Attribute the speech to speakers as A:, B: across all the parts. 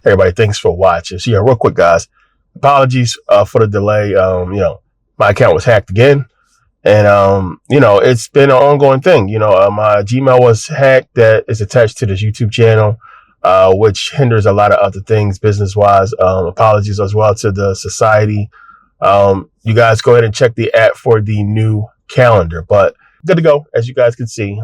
A: Everybody, thanks for watching. So yeah, real quick, guys, apologies for the delay. My account was hacked again, and it's been an ongoing thing. My Gmail was hacked that is attached to this YouTube channel, which hinders a lot of other things business-wise. Apologies as well to the society. You guys go ahead and check the app for the new calendar, but good to go, as you guys can see.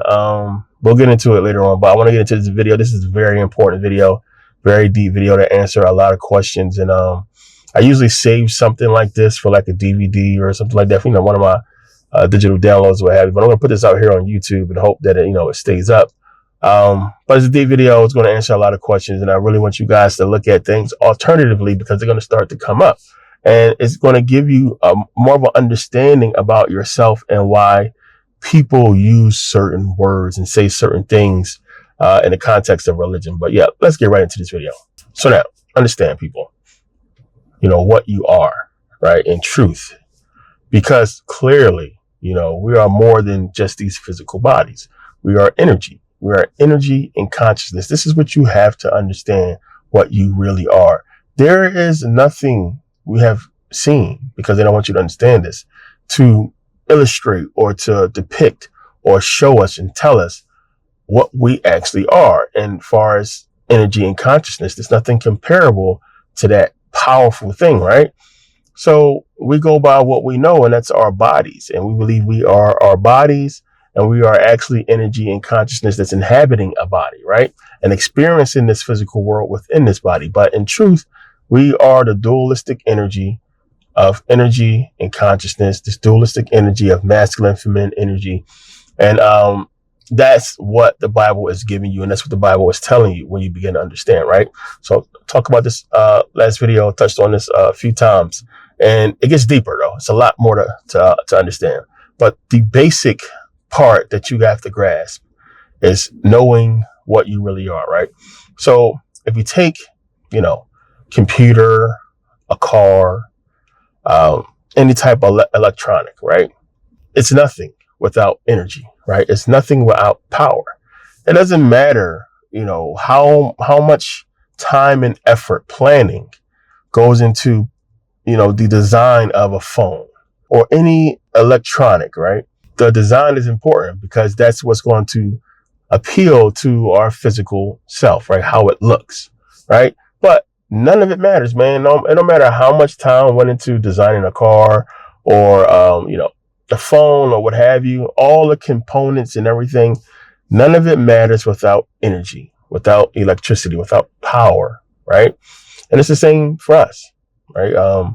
A: We'll get into it later on, but I want to get into this video. This is a very important video, very deep video to answer a lot of questions. And I usually save something like this for like a DVD or something like that, one of my digital downloads or what have you. But I'm going to put this out here on YouTube and hope that it stays up. But it's a deep video. It's going to answer a lot of questions, and I really want you guys to look at things alternatively, because they're going to start to come up, and it's going to give you more of an understanding about yourself and why people use certain words and say certain things in the context of religion. But yeah, let's get right into this video. So now, understand, people, what you are, right, in truth, because clearly, we are more than just these physical bodies. We are energy. We are energy and consciousness. This is what you have to understand, what you really are. There is nothing we have seen, because they don't want you to understand this, to illustrate or to depict or show us and tell us what we actually are. And far as energy and consciousness, there's nothing comparable to that powerful thing, right? So we go by what we know, and that's our bodies. And we believe we are our bodies, and we are actually energy and consciousness that's inhabiting a body, right? And experiencing this physical world within this body. But in truth, we are the dualistic energy of energy and consciousness, this dualistic energy of masculine, feminine energy. And that's what the Bible is giving you. And that's what the Bible is telling you when you begin to understand, right? So talk about this last video, touched on this a few times, and it gets deeper though. It's a lot more to understand. But the basic part that you have to grasp is knowing what you really are, right? So if you take, computer, a car, any type of electronic, right? It's nothing without energy, right? It's nothing without power. It doesn't matter, how much time and effort planning goes into, the design of a phone or any electronic, right? The design is important because that's what's going to appeal to our physical self, right? How it looks, right? But none of it matters, man. It don't matter how much time went into designing a car or, the phone or what have you, all the components and everything. None of it matters without energy, without electricity, without power, right? And it's the same for us, right?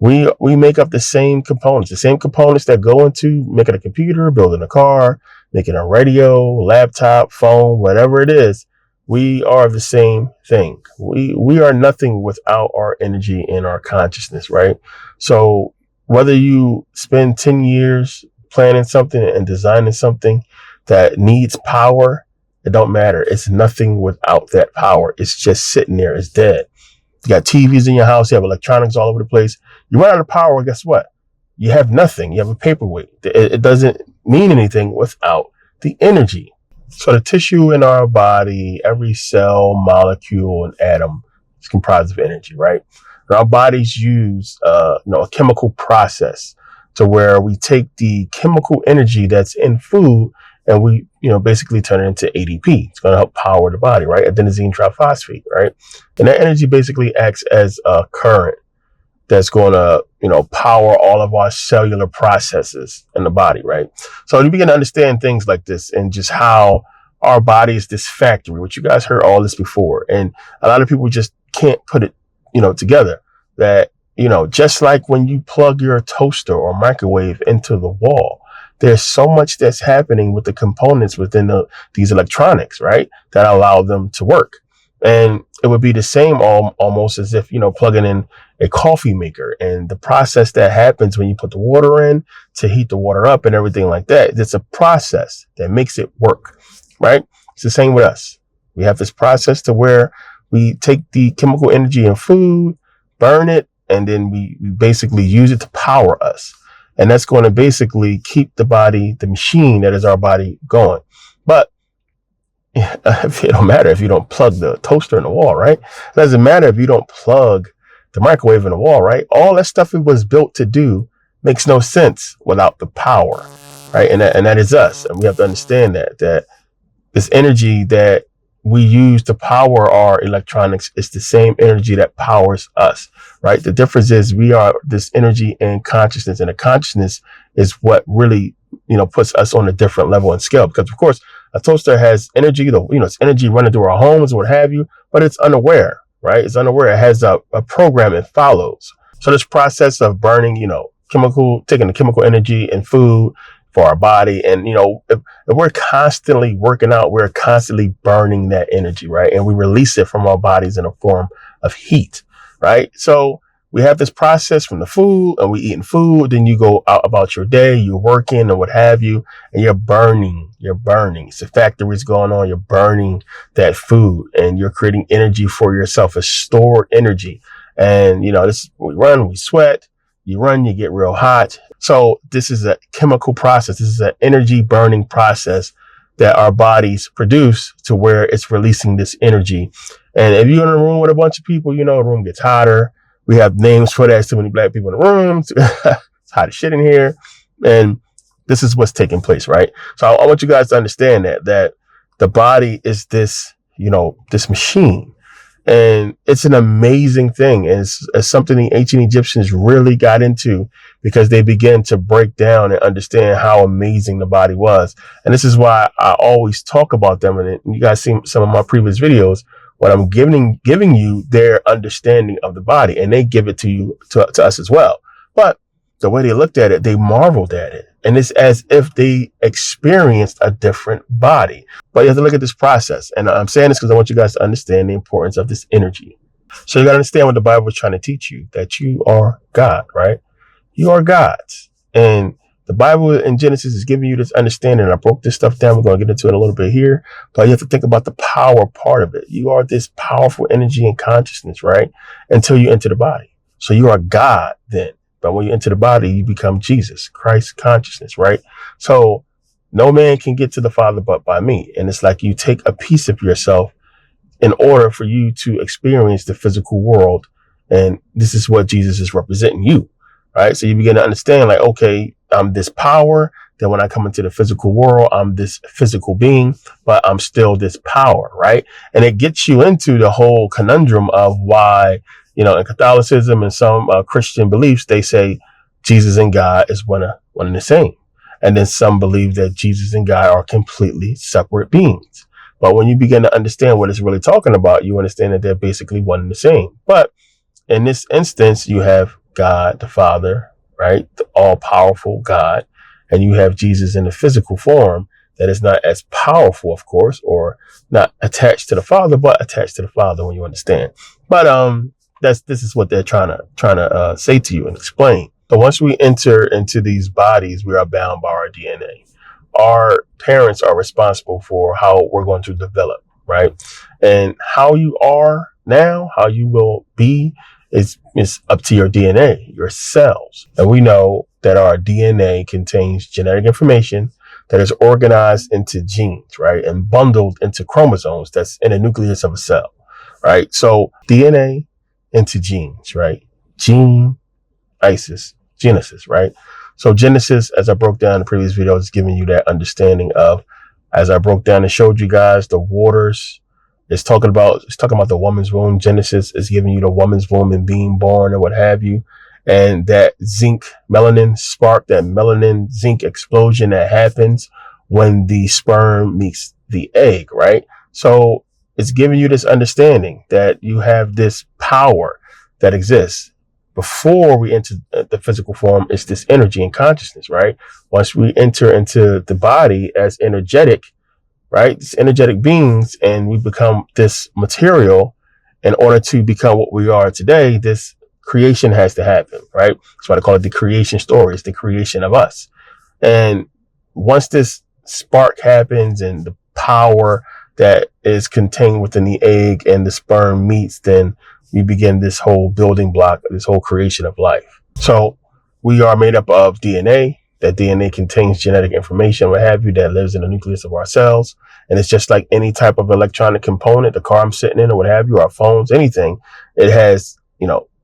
A: We make up the same components that go into making a computer, building a car, making a radio, laptop, phone, whatever it is. We are the same thing. We are nothing without our energy and our consciousness, right? So whether you spend 10 years planning something and designing something that needs power, it don't matter. It's nothing without that power. It's just sitting there. It's dead. You got TVs in your house. You have electronics all over the place. You run out of power. Guess what? You have nothing. You have a paperweight. It doesn't mean anything without the energy. So the tissue in our body, every cell, molecule, and atom is comprised of energy, right? And our bodies use, a chemical process to where we take the chemical energy that's in food and we, basically turn it into ADP. It's going to help power the body, right? Adenosine triphosphate, right? And that energy basically acts as a current that's going to, power all of our cellular processes in the body, right? So you begin to understand things like this and just how our body is this factory, which you guys heard all this before. And a lot of people just can't put it, together that, just like when you plug your toaster or microwave into the wall, there's so much that's happening with the components within these electronics, right, that allow them to work. And it would be the same almost as if, plugging in a coffee maker and the process that happens when you put the water in to heat the water up and everything like that. It's a process that makes it work, right? It's the same with us. We have this process to where we take the chemical energy in food, burn it, and then we basically use it to power us. And that's going to basically keep the body, the machine that is our body, going. But It don't matter if you don't plug the toaster in the wall, right? It doesn't matter if you don't plug the microwave in the wall, right? All that stuff it was built to do makes no sense without the power, right? And that is us. And we have to understand that this energy that we use to power our electronics is the same energy that powers us, right? The difference is we are this energy and consciousness, and the consciousness is what really, puts us on a different level and scale. Because of course, a toaster has energy, it's energy running through our homes and what have you, but it's unaware, right? It's unaware. It has a program it follows. So this process of burning, taking the chemical energy in food for our body. And, if we're constantly working out, we're constantly burning that energy, right? And we release it from our bodies in a form of heat, right? So we have this process from the food, and we eating food. Then you go out about your day, you're working and what have you, and you're burning. It's the factories going on. You're burning that food and you're creating energy for yourself. It's stored energy. And, we run, we sweat, you run, you get real hot. So this is a chemical process. This is an energy burning process that our bodies produce to where it's releasing this energy. And if you're in a room with a bunch of people, the room gets hotter. We have names for that. So many black people in the room. It's hot as shit in here. And this is what's taking place, right? So I want you guys to understand that the body is this, this machine. And it's an amazing thing. And it's something the ancient Egyptians really got into, because they began to break down and understand how amazing the body was. And this is why I always talk about them. And you guys see some of my previous videos when I'm giving you their understanding of the body, and they give it to you, to us as well. But the way they looked at it, they marveled at it. And it's as if they experienced a different body. But you have to look at this process. And I'm saying this because I want you guys to understand the importance of this energy. So you got to understand what the Bible is trying to teach you, that you are God, right? You are God's. And the Bible in Genesis is giving you this understanding. I broke this stuff down. We're going to get into it a little bit here. But you have to think about the power part of it. You are this powerful energy and consciousness, right? Until you enter the body. So you are God then. But when you enter the body, you become Jesus, Christ consciousness, right? So no man can get to the Father but by me. And it's like you take a piece of yourself in order for you to experience the physical world. And this is what Jesus is representing you, right? So you begin to understand, like, okay, I'm this power. Then when I come into the physical world, I'm this physical being, but I'm still this power, right? And it gets you into the whole conundrum of why, in Catholicism and some Christian beliefs, they say Jesus and God is one and the same. And then some believe that Jesus and God are completely separate beings. But when you begin to understand what it's really talking about, you understand that they're basically one and the same. But in this instance, you have God, the Father, right? The all-powerful God. And you have Jesus in the physical form that is not as powerful, of course, or not attached to the Father, but attached to the Father, when you understand. But this is what they're trying to say to you and explain. So once we enter into these bodies, we are bound by our DNA. Our parents are responsible for how we're going to develop, right? And how you are now, how you will be, is up to your DNA, your cells. And we know that our DNA contains genetic information that is organized into genes, right? And bundled into chromosomes that's in the nucleus of a cell, right? So DNA into genes, right? Genesis, right? So Genesis, as I broke down in the previous video, is giving you that understanding of, as I broke down and showed you guys, the waters. It's talking about the woman's womb. Genesis is giving you the woman's womb and being born and what have you. And that zinc melanin spark, that melanin zinc explosion that happens when the sperm meets the egg, right? So it's giving you this understanding that you have this power that exists. Before we enter the physical form, it's this energy and consciousness, right? Once we enter into the body as energetic, right? This energetic beings, and we become this material. In order to become what we are today, this creation has to happen, right? That's why they call it the creation story. It's the creation of us. And once this spark happens and the power that is contained within the egg and the sperm meets, then we begin this whole building block, this whole creation of life. So we are made up of DNA. That DNA contains genetic information, what have you, that lives in the nucleus of our cells. And it's just like any type of electronic component, the car I'm sitting in or what have you, our phones, anything, it has,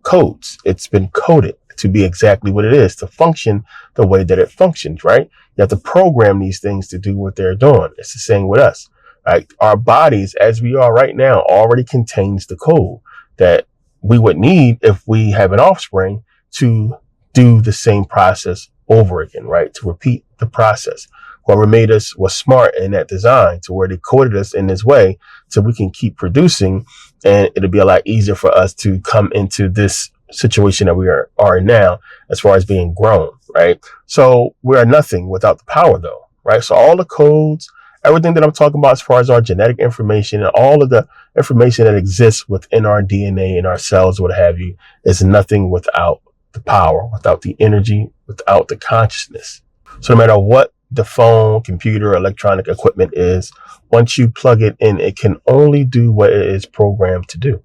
A: codes. It's been coded to be exactly what it is, to function the way that it functions, right? You have to program these things to do what they're doing. It's the same with us, right? Our bodies, as we are right now, already contains the code that we would need if we have an offspring to do the same process over again, right? To repeat the process. Whoever made us was smart in that design to where they coded us in this way so we can keep producing, and it'll be a lot easier for us to come into this situation that we are in now as far as being grown, right? So we are nothing without the power though, right? So all the codes, everything that I'm talking about as far as our genetic information and all of the information that exists within our DNA and our cells, what have you, is nothing without the power, without the energy, without the consciousness. So no matter what the phone, computer, electronic equipment is, once you plug it in, it can only do what it is programmed to do,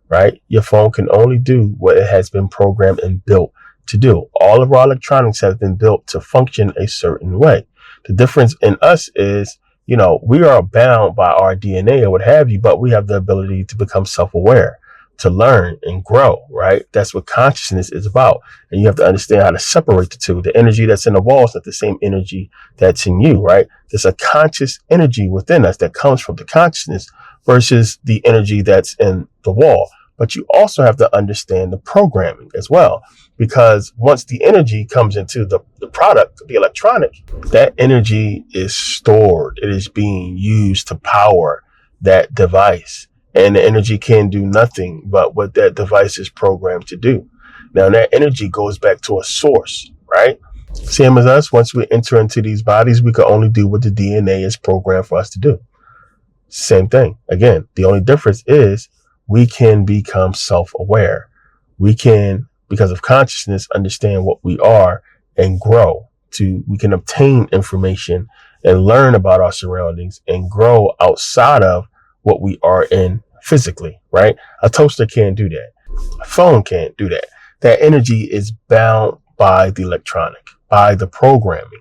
A: right? Your phone can only do what it has been programmed and built to do. All of our electronics have been built to function a certain way. The difference in us is, we are bound by our DNA or what have you, but we have the ability to become self-aware, to learn and grow, right? That's what consciousness is about. And you have to understand how to separate the two. The energy that's in the wall is not the same energy that's in you, right? There's a conscious energy within us that comes from the consciousness versus the energy that's in the wall. But you also have to understand the programming as well, because once the energy comes into the product, the electronic, that energy is stored. It is being used to power that device. And the energy can do nothing but what that device is programmed to do. Now, that energy goes back to a source, right? Same as us, once we enter into these bodies, we can only do what the DNA is programmed for us to do. Same thing. Again, the only difference is we can become self-aware. We can, because of consciousness, understand what we are and grow. We can obtain information and learn about our surroundings and grow outside of what we are in physically, right? A toaster can't do that. A phone can't do that. That energy is bound by the electronic, by the programming.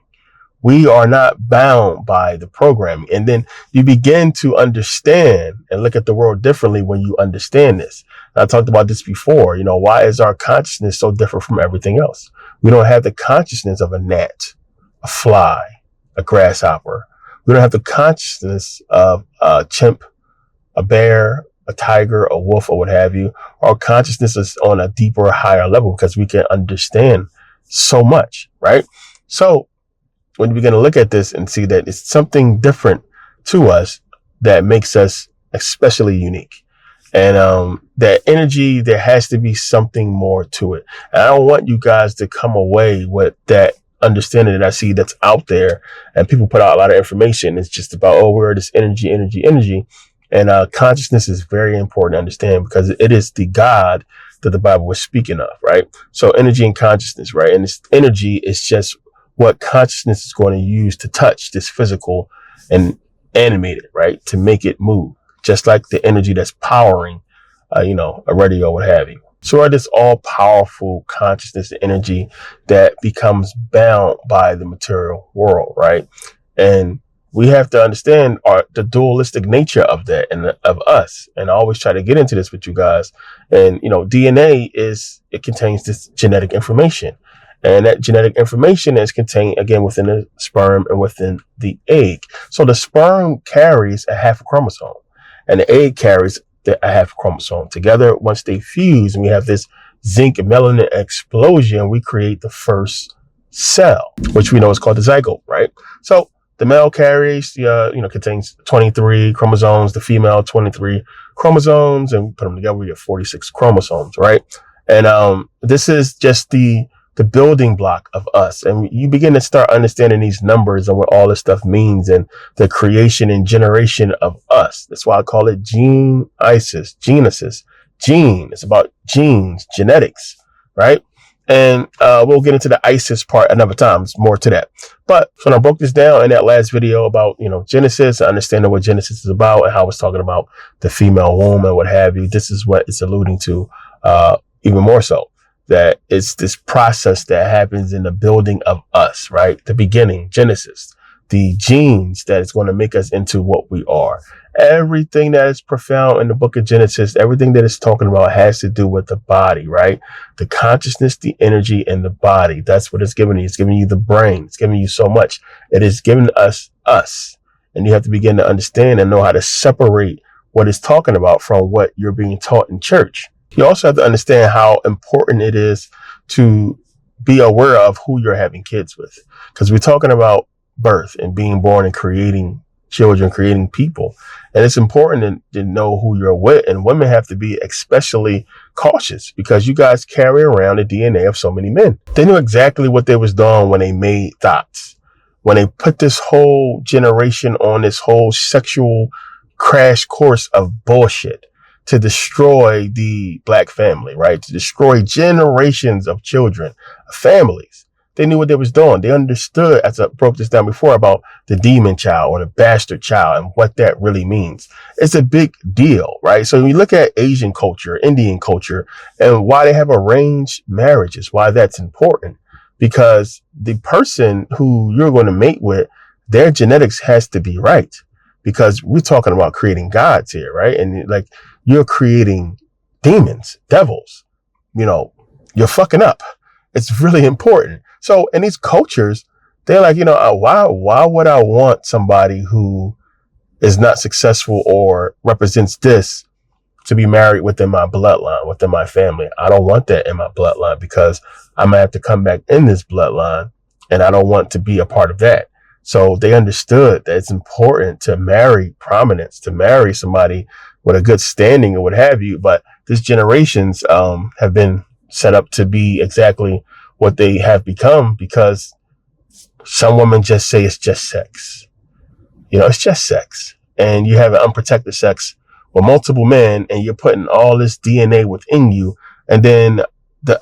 A: We are not bound by the programming. And then you begin to understand and look at the world differently when you understand this. And I talked about this before. Why is our consciousness so different from everything else? We don't have the consciousness of a gnat, a fly, a grasshopper. We don't have the consciousness of a chimp, a bear, a tiger, a wolf, or what have you. Our consciousness is on a deeper, higher level because we can understand so much, right? So when you begin to look at this and see that it's something different to us that makes us especially unique. And that energy, there has to be something more to it. And I don't want you guys to come away with that understanding that I see that's out there. And people put out a lot of information. It's just about, we're this energy. And consciousness is very important to understand because it is the God that the Bible was speaking of, right? So energy and consciousness, right? And this energy is just what consciousness is going to use to touch this physical and animate it, right? To make it move, just like the energy that's powering, a radio or what have you. So this all powerful consciousness and energy that becomes bound by the material world, right? And we have to understand the dualistic nature of that and of us. And I always try to get into this with you guys. And, DNA it contains this genetic information. And that genetic information is contained, again, within the sperm and within the egg. So the sperm carries a half a chromosome and the egg carries a half a chromosome. Together, once they fuse and we have this zinc melanin explosion, we create the first cell, which we know is called the zygote, right? So the male carries, contains 23 chromosomes, the female 23 chromosomes, and we put them together, we get 46 chromosomes, right? And this is just the building block of us. And you begin to start understanding these numbers and what all this stuff means and the creation and generation of us. That's why I call it genesis. Gene. It's about genes, genetics, right? And we'll get into the ISIS part another time. It's more to that. But when I broke this down in that last video about, Genesis, understanding what Genesis is about and how it's talking about the female womb and what have you, this is what it's alluding to even more so. That it's this process that happens in the building of us, right? The beginning, Genesis, the genes that is going to make us into what we are. Everything that is profound in the book of Genesis, everything that it's talking about has to do with the body, right? The consciousness, the energy, and the body. That's what it's giving you. It's giving you the brain. It's giving you so much. It is giving us. And you have to begin to understand and know how to separate what it's talking about from what you're being taught in church. You also have to understand how important it is to be aware of who you're having kids with, because we're talking about birth and being born and creating children, creating people. And it's important to know who you're with. And women have to be especially cautious because you guys carry around the DNA of so many men. They knew exactly what they was doing when they made thoughts, when they put this whole generation on this whole sexual crash course of bullshit to destroy the black family, right? To destroy generations of children, families. They knew what they was doing. They understood, as I broke this down before, about the demon child or the bastard child and what that really means. It's a big deal, right? So when you look at Asian culture, Indian culture, and why they have arranged marriages, why that's important, because the person who you're going to mate with, their genetics has to be right, because we're talking about creating gods here, right? And like, you're creating demons, devils, you're fucking up. It's really important. So in these cultures, they're like, why would I want somebody who is not successful or represents this to be married within my bloodline, within my family? I don't want that in my bloodline because I'm gonna have to come back in this bloodline and I don't want to be a part of that. So they understood that it's important to marry prominence, to marry somebody with a good standing or what have you. But these generations have been set up to be exactly what they have become, because some women just say it's just sex. It's just sex. And you have an unprotected sex with multiple men and you're putting all this DNA within you. And then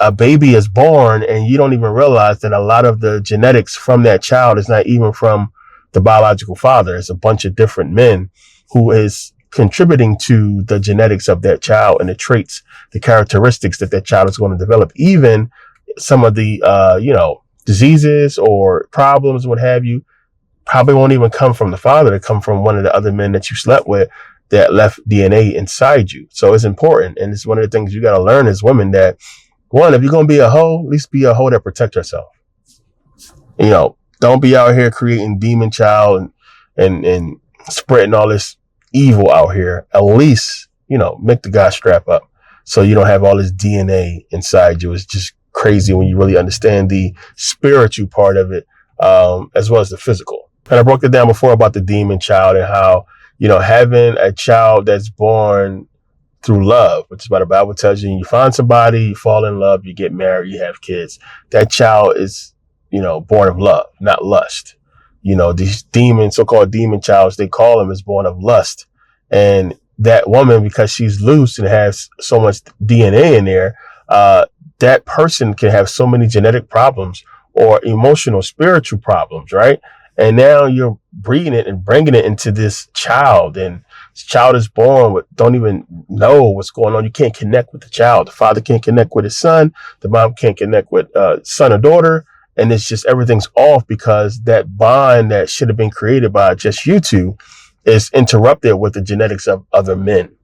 A: a baby is born and you don't even realize that a lot of the genetics from that child is not even from the biological father. It's a bunch of different men who is contributing to the genetics of that child and the traits, the characteristics that that child is going to develop. Even some of the, diseases or problems, what have you, probably won't even come from the father. They come from one of the other men that you slept with that left DNA inside you. So it's important. And it's one of the things you got to learn as women, that one, if you're going to be a hoe, at least be a hoe that protect herself. Don't be out here creating demon child and spreading all this evil out here. At least, make the guy strap up so you don't have all this DNA inside you. It's just crazy when you really understand the spiritual part of it, as well as the physical. And I broke it down before about the demon child and how, having a child that's born through love, which is what the Bible tells you. You find somebody, you fall in love, you get married, you have kids. That child is, born of love, not lust. These demons, so-called demon childs, they call them, is born of lust. And that woman, because she's loose and has so much DNA in there, that person can have so many genetic problems or emotional, spiritual problems, right? And now you're breeding it and bringing it into this child, and this child is born with, don't even know what's going on. You can't connect with the child. The father can't connect with his son. The mom can't connect with son or daughter. And it's just, everything's off because that bond that should have been created by just you two is interrupted with the genetics of other men.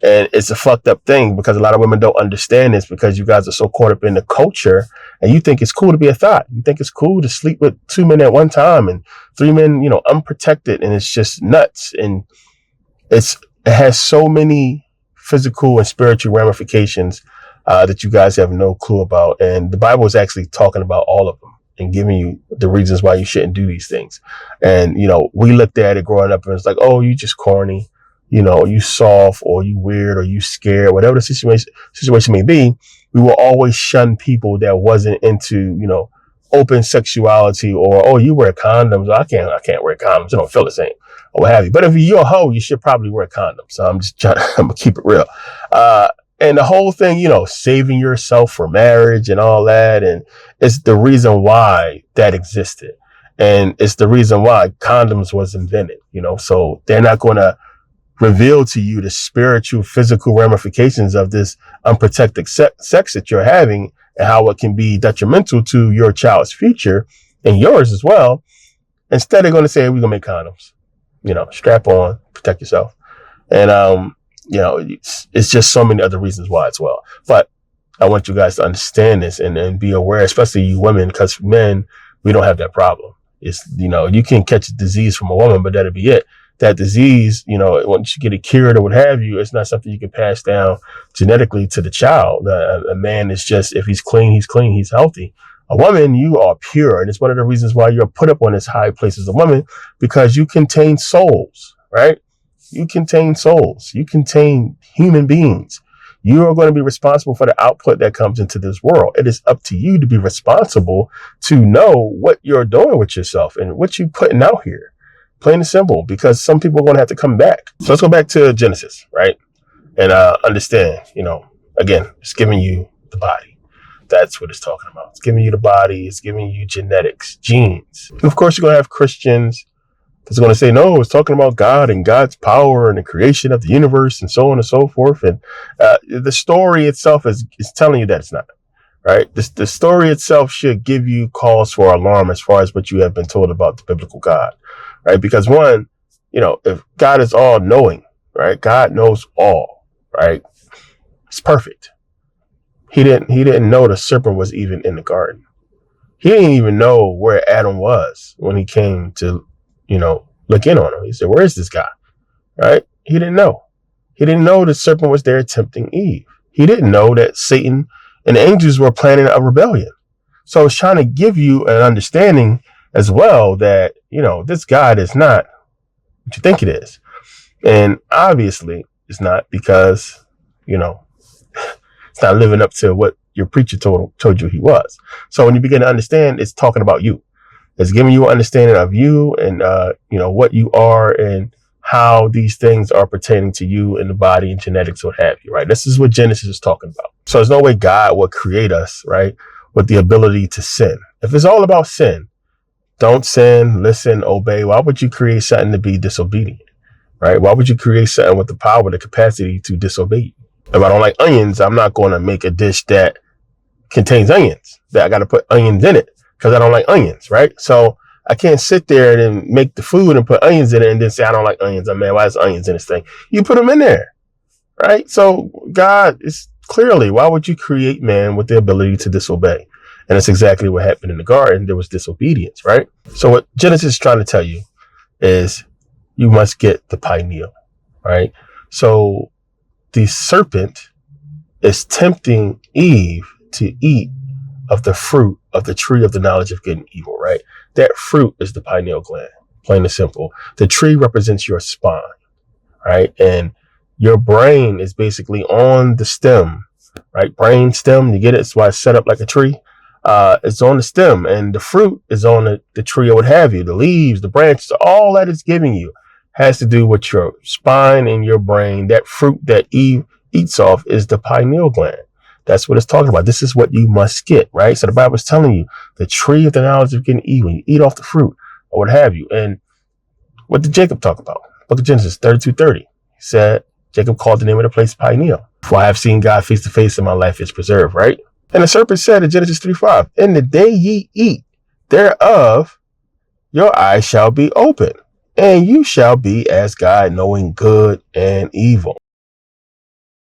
A: And it's a fucked up thing because a lot of women don't understand this, because you guys are so caught up in the culture and you think it's cool to be a thought. You think it's cool to sleep with 2 men at one time and 3 men, unprotected. And it's just nuts. And it has so many physical and spiritual ramifications that you guys have no clue about. And the Bible is actually talking about all of them and giving you the reasons why you shouldn't do these things. And, we looked at it growing up and it's like, oh, you just corny. You soft, or you weird, or you scared, whatever the situation may be. We will always shun people that wasn't into, open sexuality, or, oh, you wear condoms. I can't wear condoms. I don't feel the same, or what have you. But if you're a hoe, you should probably wear condoms. So I'm gonna keep it real. And the whole thing, saving yourself for marriage and all that. And it's the reason why that existed. And it's the reason why condoms was invented, so they're not going to reveal to you the spiritual, physical ramifications of this unprotected sex that you're having, and how it can be detrimental to your child's future and yours as well. Instead, they're going to say, we're going to make condoms, strap on, protect yourself. And, it's just so many other reasons why as well. But I want you guys to understand this and be aware, especially you women, because men, we don't have that problem. It's, you can catch a disease from a woman, but that'll be it. That disease, once you get it cured or what have you, it's not something you can pass down genetically to the child. A man is just, if he's clean, he's healthy. A woman, you are pure. And it's one of the reasons why you're put up on this high place as a woman, because you contain souls, right? You contain souls. You contain human beings. You are going to be responsible for the output that comes into this world. It is up to you to be responsible to know what you're doing with yourself and what you're putting out here. Plain and simple, because some people are going to have to come back. So let's go back to Genesis, right? And understand, again, it's giving you the body. That's what it's talking about. It's giving you the body. It's giving you genetics, genes. And of course, you're going to have Christians that's going to say, no, it's talking about God and God's power and the creation of the universe and so on and so forth. And the story itself is telling you that it's not, right? The story itself should give you cause for alarm as far as what you have been told about the biblical God, right? Because one, if God is all knowing, right? God knows all, right? It's perfect. He didn't know the serpent was even in the garden. He didn't even know where Adam was when he came to, look in on him. He said, where is this guy? Right? He didn't know. He didn't know the serpent was there tempting Eve. He didn't know that Satan and the angels were planning a rebellion. So it's trying to give you an understanding as well that, this God is not what you think it is. And obviously it's not, because, it's not living up to what your preacher told you he was. So when you begin to understand, it's talking about you. It's giving you an understanding of you and, what you are and how these things are pertaining to you in the body and genetics, what have you, right? This is what Genesis is talking about. So there's no way God would create us, right, with the ability to sin. If it's all about sin, don't sin, listen, obey. Why would you create something to be disobedient, right? Why would you create something with the power, the capacity to disobey? If I don't like onions, I'm not going to make a dish that contains onions, that I got to put onions in it, because I don't like onions, right? So I can't sit there and then make the food and put onions in it and then say, I don't like onions. Man, why is onions in this thing? You put them in there, right? So God is clearly, why would you create man with the ability to disobey? And that's exactly what happened in the garden. There was disobedience, right? So what Genesis is trying to tell you is you must get the pineal, right? So the serpent is tempting Eve to eat of the fruit of the tree of the knowledge of good and evil, right? That fruit is the pineal gland, plain and simple. The tree represents your spine, right? And your brain is basically on the stem, right? Brain stem, you get it? That's why it's set up like a tree. It's on the stem, and the fruit is on the tree or what have you. The leaves, the branches, all that it's giving you has to do with your spine and your brain. That fruit that Eve eats off is the pineal gland. That's what it's talking about. This is what you must get, right? So the Bible is telling you the tree of the knowledge of good and evil. You eat off the fruit or what have you. And what did Jacob talk about? Book of Genesis 32:30. He said, Jacob called the name of the place Pineal. For I have seen God face to face and my life is preserved, right? And the serpent said in Genesis 3:5, in the day ye eat thereof, your eyes shall be open, and you shall be as God, knowing good and evil.